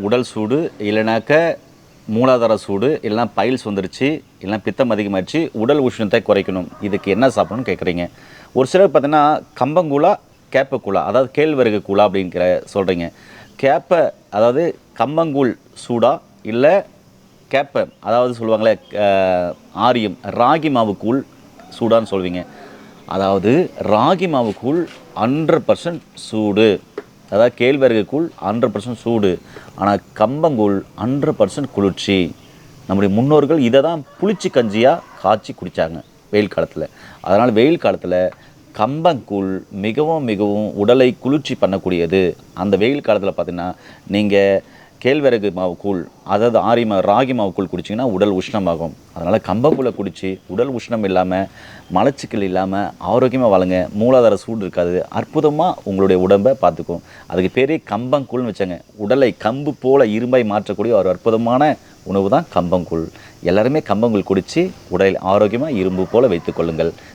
உடல் சூடு இல்லைனாக்க மூலாதார சூடு இல்லைனா பைல்ஸ் வந்துருச்சு இல்லைனா பித்தம் அதிகமாகிடுச்சு, உடல் உஷ்ணத்தை குறைக்கணும். இதுக்கு என்ன சாப்பிடணும்னு கேட்குறீங்க. ஒரு சிலர் பார்த்தீங்கன்னா கம்பங்கூழா கேப்பக்கூழா, அதாவது கேழ்வரகு கூழா அப்படிங்கிற சொல்கிறீங்க. கேப்பை அதாவது கம்பங்கூழ் சூடா இல்லை கேப்பை அதாவது சொல்லுவாங்களே ஆரியம் ராகி மாவு கூழ் சூடான்னு சொல்வீங்க. அதாவது ராகி மாவு கூழ் 100% சூடு, அதாவது கேழ்வரகு கூழ் 100% சூடு. ஆனால் கம்பங்கூழ் 100% குளிர்ச்சி. நம்முடைய முன்னோர்கள் இதை தான் புளிச்சி கஞ்சியாக காய்ச்சி குடித்தாங்க வெயில் காலத்தில். அதனால் வெயில் காலத்தில் கம்பங்கூழ் மிகவும் மிகவும் உடலை குளிர்ச்சி பண்ணக்கூடியது. அந்த வெயில் காலத்தில் பார்த்திங்கன்னா நீங்கள் கேழ்வரகு மாவு கூழ் அதாவது ராகி மாவு கூழ் குடிச்சிங்கன்னா உடல் உஷ்ணமாகும். அதனால் கம்பங்கூழை குடித்து உடல் உஷ்ணம் இல்லாமல் மலச்சிக்கல் இல்லாமல் ஆரோக்கியமாக வாழுங்க. மூலாதார சூடு இருக்காது. அற்புதமாக உங்களுடைய உடம்பை பார்த்துக்கும். அதுக்கு பேரே கம்பங்கூழ்னு வச்சாங்க. உடலை கம்பு போல் இரும்பாய் மாற்றக்கூடிய ஒரு அற்புதமான உணவு தான் கம்பங்கூழ். எல்லாருமே கம்பங்கூழ் குடித்து உடல் ஆரோக்கியமாக இரும்பு போல் வைத்துக்கொள்ளுங்கள்.